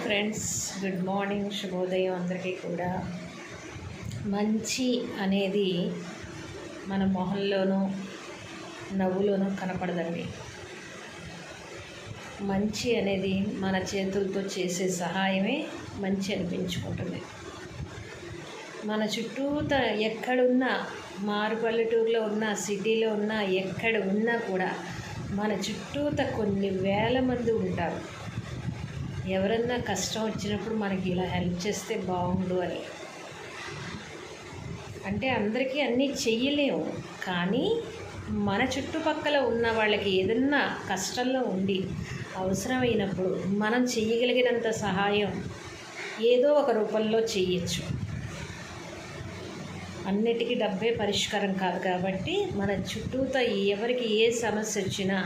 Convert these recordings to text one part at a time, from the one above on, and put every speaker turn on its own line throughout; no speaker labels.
Friends, good morning, శుభోదయం అందరికీ కూడా. మంచి అనేది మన మొహంలోనూ నవ్వులోనూ కనపడదండి. మంచి అనేది మన చేతులతో చేసే సహాయమే మంచి అనిపించుకుంటుంది. మన చుట్టూత ఎక్కడున్నా, మారు పల్లెటూరులో ఉన్నా, సిటీలో ఉన్నా, ఎక్కడ ఉన్నా కూడా మన చుట్టూత కొన్ని వేల మంది ఉంటారు. ఎవరన్నా కష్టం వచ్చినప్పుడు మనకి ఇలా హెల్ప్ చేస్తే బాగుండు అని. అంటే అందరికీ అన్నీ చెయ్యలేము, కానీ మన చుట్టుపక్కల ఉన్న వాళ్ళకి ఏదన్నా కష్టంలో ఉండి అవసరమైనప్పుడు మనం చెయ్యగలిగినంత సహాయం ఏదో ఒక రూపంలో చెయ్యొచ్చు. అన్నిటికీ డబ్బే పరిష్కారం కాదు కాబట్టి మన చుట్టూతో ఎవరికి ఏ సమస్య వచ్చినా,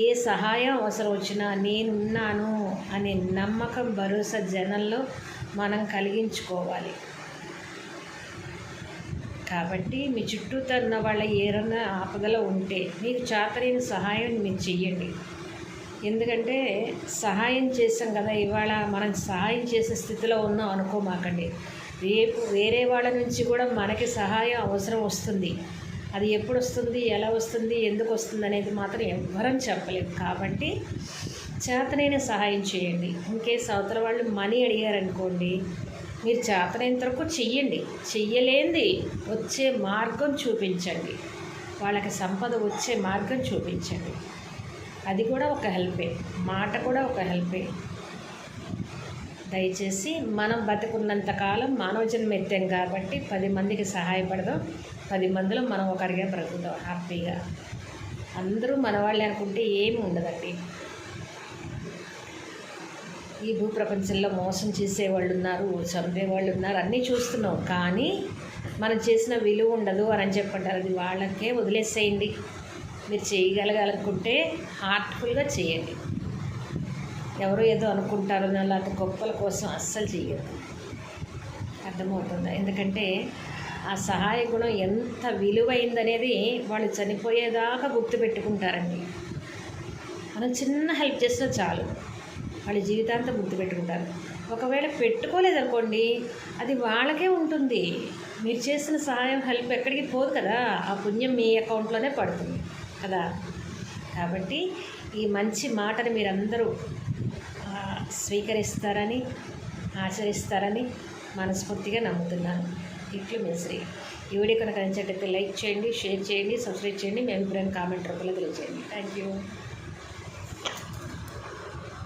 ఏ సహాయం అవసరం వచ్చినా నేనున్నాను అనే నమ్మకం, భరోసా జనంలో మనం కలిగించుకోవాలి. కాబట్టి మీ చుట్టూతో ఉన్న వాళ్ళ ఏదైనా ఆపదలో ఉంటే మీకు చేతనైన సహాయం మీరు చెయ్యండి. ఎందుకంటే సహాయం చేసాం కదా, ఇవాళ మనం సహాయం చేసే స్థితిలో ఉన్నాం అనుకోమాకండి. రేపు వేరే వాళ్ళ నుంచి కూడా మనకి సహాయం అవసరం వస్తుంది. అది ఎప్పుడు వస్తుంది, ఎలా వస్తుంది, ఎందుకు వస్తుంది అనేది మాత్రం ఎవ్వరం చెప్పలేము. కాబట్టి చేతనైన సహాయం చేయండి. ఇంకేస్ అవతల వాళ్ళు మనీ అడిగారనుకోండి, మీరు చేతనైనంత వరకు చెయ్యండి. చెయ్యలేంది వచ్చే మార్గం చూపించండి. వాళ్ళకి సంపద వచ్చే మార్గం చూపించండి. అది కూడా ఒక హెల్పే, మాట కూడా ఒక హెల్పే. దయచేసి మనం బతుకున్నంతకాలం మానవ జన్మ ఎత్తాం కాబట్టి 10 మందికి సహాయపడదాం. 10 మందిలో మనం ఒకరిగా బ్రతుకుదాం హ్యాపీగా. అందరూ మన వాళ్ళే అనుకుంటే ఏమి ఉండదండి. ఈ భూప్రపంచంలో మోసం చేసేవాళ్ళు ఉన్నారు, చంపేవాళ్ళు ఉన్నారు, అన్నీ చూస్తున్నాం. కానీ మనం చేసిన విలువ ఉండదు అని చెప్పంటారు. అది వాళ్ళకే వదిలేసేయండి. మీరు చేయగలగాలనుకుంటే హార్ట్ఫుల్గా చేయండి. ఎవరో ఏదో అనుకుంటారు లేకపోతే గొప్పల కోసం అస్సలు చెయ్యదు. అర్థమవుతుందా? ఎందుకంటే ఆ సహాయ గుణం ఎంత విలువైందనేది వాళ్ళు చనిపోయేదాకా గుర్తుపెట్టుకుంటారండి. మనం చిన్న హెల్ప్ చేసినా చాలు, వాళ్ళ జీవితాంతం గుర్తుపెట్టుకుంటారు. ఒకవేళ పెట్టుకోలేదనుకోండి, అది వాళ్ళకే ఉంటుంది. మీరు చేసిన సహాయం, హెల్ప్ ఎక్కడికి పోదు కదా, ఆ పుణ్యం మీ అకౌంట్లోనే పడుతుంది కదా. కాబట్టి ఈ మంచి మాటని మీరందరూ స్వీకరిస్తారని, ఆచరిస్తారని మనస్ఫూర్తిగా నమ్ముతున్నాను. ఇట్లు మీ శ్రీ. ఈ వీడియో కనుక నచ్చినట్లయితే లైక్ చేయండి, షేర్ చేయండి, సబ్స్క్రైబ్ చేయండి. మీ అభిప్రాయం కామెంట్ రూపంలో తెలియజేయండి. Thank you.